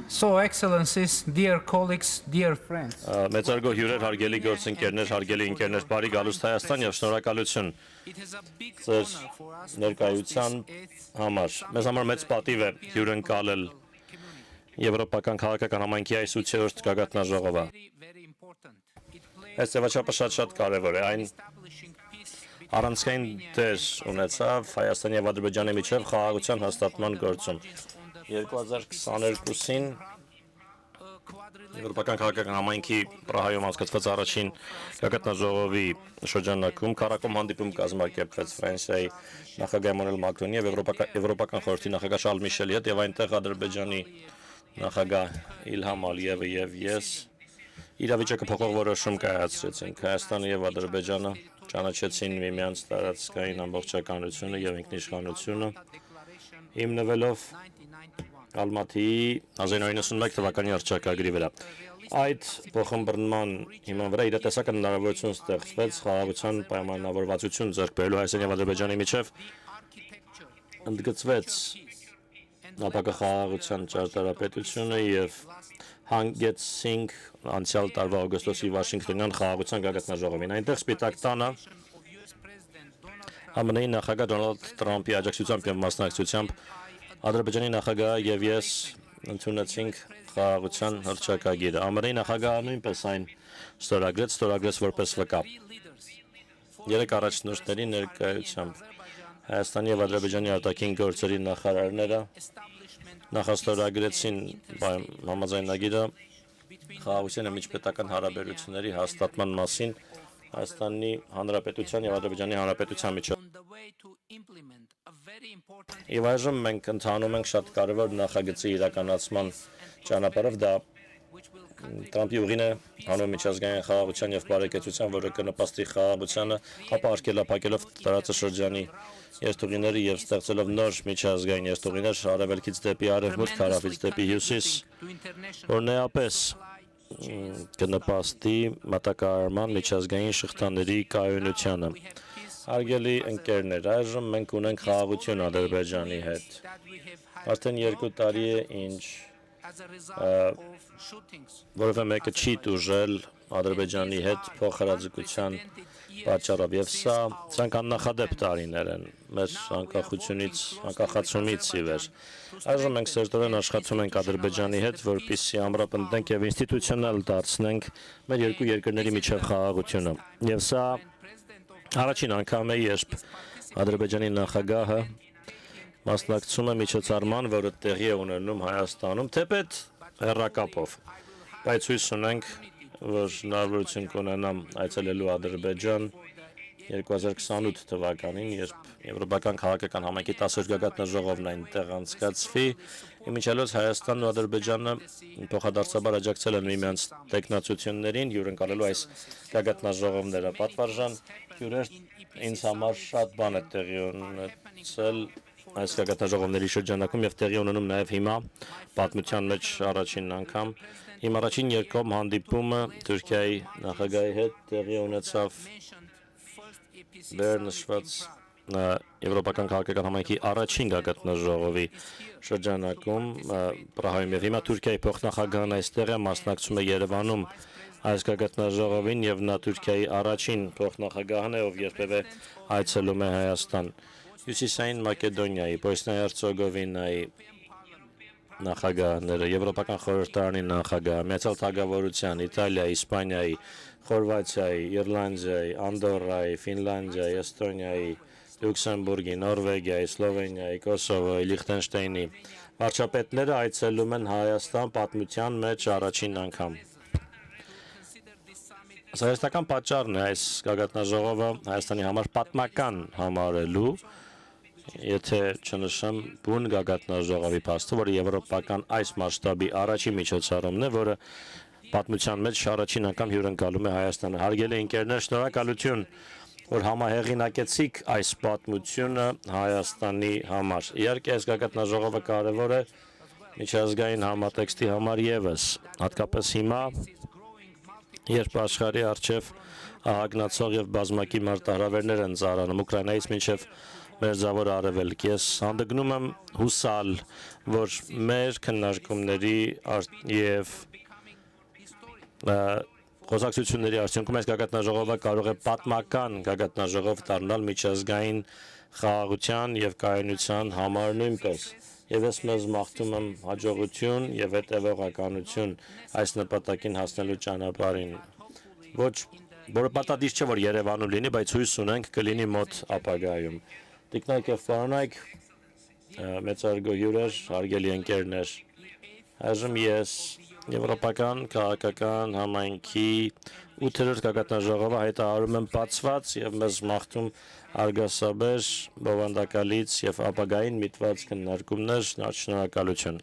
So, Excellencies, dear colleagues, dear friends, Մեծարգո հյուրեր, հարգելի գործընկերներ, հարգելի ընկերներ, բարի գալուստ Հայաստան եւ շնորհակալություն it is a big ձեր honor for us to ներկայության host this 8th համար։ Մեզ համար մեծ պատիվ է հյուրընկալել community. Եվրոպական քաղաքական համայնքի այս 8-րդ գագաթնաժողովը։ Very important. It plays Այս ձևաչափը շատ կարևոր է։ Այն establishing peace between առանցքային դեր ունեցավ Հայաստանի եւ Ադրբեջանի միջև խաղաղության հաստատման գործում։ 2022-ին Եվրոպական քաղաքական համայնքի Պրահայում անցկացված առաջին գագաթնաժողովի շրջանակում քարակոմ հանդիպում կազմակերպվեց Ֆրանսիայի նախագահ Էմանուել Մակրոնի եւ Եվրոպական խորհրդի նախագահ Շարլ Միշելի հետ եւ այնտեղ Ադրբեջանի նախագահ Իլհամ Ալիևը եւ ես իրավիճակը փոխող որոշում կայացրեցինք։ Հայաստանը եւ Ադրբեջանը ճանաչեցին միմյանց տարածքային ամբողջականությունը եւ ինքնիշխանությունը հիմնվելով Ալմատիի 1991 թվականի հռչակագրի վրա։ Այդ փոխըմբռնման հիման վրա իրատեսական հնարավորություն ստեղծվեց խաղաղության պայմանավորվածություն ձեռք բերելու Հայաստանի եւ Ադրբեջանի միջև ընդգծվեց ապակախաղաղության ճարտարապետությունը եւ հանգեցինք անցյալ տարվա օգոստոսի Վաշինգտոնյան խաղաղության գագաթնաժողովին։ Այնտեղ Սպիտակ տանը ԱՄՆ-ի նախագահ Դոնալդ Տրամփի աջակցությամբ եւ մասնակցությամբ Ադրբեջանի նախագահը եւ ես ընդունեցինք խաղաղության հռչակագիրը։ ԱՄՆ-ի նախագահը նույնպես այն ստորագրեց որպես վկա։ Երեք առաջնորդների ներկայությամբ Հայաստանի եւ Ադրբեջանի արտաքին գործերի նախարարները նախաստորագրեցին համաձայնագիրը խաղաղության եւ միջպետական հարաբերությունների հաստատման մասին Հայաստանի Հանրապետության եւ Ադրբեջանի Հանրապետության միջեւ։ Եվ այժմ մենք ընթանում ենք շատ կարևոր նախագծի իրականացման ճանապարհով, դա Տրամփի ուղին է հանուն միջազգային խաղաղության եւ բարեկեցության, որը կնպաստի խաղաղությանը, ապահարկելով տարածաշրջանի երթուղիները եւ ստեղծելով նոր միջազգային երթուղիներ արևելքից դեպի արևմուտք, հարավից դեպի հյուսիս, որ նեապես կնպաստի մատակարարման միջազգային շղթաների կայունությանը։ Հարգելի ընկերներ, այժմ մենք ունենք խաղաղություն Ադրբեջանի հետ։ Արդեն 2 տարի է, ինչ որևէ մեկը չի տուժել Ադրբեջանի հետ փոխհրաձգության պատճառով, եւ սրանք աննախադեպ տարիներ են մեր անկախացումից ի վեր։ Այժմ մենք սերտորեն աշխատում ենք Ադրբեջանի հետ, որպեսզի ամրապնդենք եւ ինստիտուցիոնալ դարձնենք մեր երկու երկրների միջև խաղաղությունը։ Եվ սա առաջին անգամ է, երբ Ադրբեջանի նախագահը մասնակցում է միջոցառման, որը տեղի է ունենում Հայաստանում, թեպետ հեռակապով, բայց հույս ունենք, որ հնարավորություն կունենամ այցելելու Ադրբեջան 2028 թվականին, երբ Եվրոպական քաղաքական համայնքի 10-րդ գագաթնաժողովն այնտեղ անցկացվի, իմիջիալոց Հայաստանն ու Ադրբեջանը փոխադարձաբար աջակցել են միմյանց տեխնացություններին, հյուրընկալելու այս գագաթնաժողովները։ Պատվարժան հյուրեր, ինձ համար շատ բան է տեղի ունեցել այս գագաթնաժողովների շրջանակում եւ տեղի ունենում նաեւ հիմա պատմության մեջ առաջին անգամ իմ առաջին երկկողմ հանդիպումը Թուրքիայի նախագահի հետ տեղի ունեցավ Բեռնշված Եվրոպական քաղաքական համայնքի առաջին գագաթնաժողովի շրջանակում Պրահայում եւ հիմա Թուրքիայի փոխնախագահն այստեղ է, մասնակցում է Երևանում այս գագաթնաժողովին եւ նա Թուրքիայի առաջին փոխնախագահն է, ով երբևէ այցելում է Հայաստան։ Հյուսիսային Մակեդոնիայի, Բոսնիայի Հերցեգովինայի նախագահները, Եվրոպական խորհրդարանի նախագահ, Միացյալ Թագավորության, Իտալիայի, Իսպանիայի, Խորվաթիայի, Իռլանդիայի, Անդորրայի, Ֆինլանդիայի, Էստոնիայի, Լյուքսեմբուրգի, Նորվեգիայի, Սլովենիայի, Կոսովոյի, Լիխտենշտեյնի վարչապետները այցելում են Հայաստան պատմության մեջ առաջին անգամ։ Սահեստական պատճառն է այս գագաթնաժողովը Հայաստանի համար պատմական համարելու, եթե չնշեմ բուն գագաթնաժողովի փաստը, որը եվրոպական այս մասշտաբի առաջին միջոցառումն է, որը պատմության մեջ առաջին անգամ հյուրընկալում է Հայաստանը։ Հարգելի ընկերներ, շնորհակալություն, որ համահեղինակեցիք այս պատմությունը Հայաստանի համար։ Իհարկե, այս գագաթնաժողովը կարևոր է միջազգային համատեքստի համար եւս, հատկապես հիմա, երբ աշխարհի առջև ահագնացող եւ բազմակի մարտահրավերներ են ծառանում Ուկրաինայից մինչև Մերձավոր Արևելք։ Ես հանդգնում եմ հուսալ, որ մեր քննարկումների եւ խոսակցությունների արդյունքում այս գագաթնաժողովը կարող է պատմական գագաթնաժողով դառնալ միջազգային խաղաղության եւ կայունության համար նույնպես։ Եվ ես մեզ մաղթում եմ հաջողություն եւ հետեւողականություն այս նպատակին հասնելու ճանապարհին։ Ոչ որը պատահից չէ, որ Երևանում լինի, բայց հույս ունենք կլինի մոտ ապագայում։ Տիկնայք եւ պարոնայք, մեծարգո հյուրեր, հարգելի ընկերներ, այժմ ես Եվրոպական քաղաքական համայնքի 8-րդ գագաթնաժողովը հայտարարում եմ բացված եւ մեզ մաղթում արգասաբեր, բովանդակալից եւ ապագային միտված քննարկումներ, շնորհակալություն։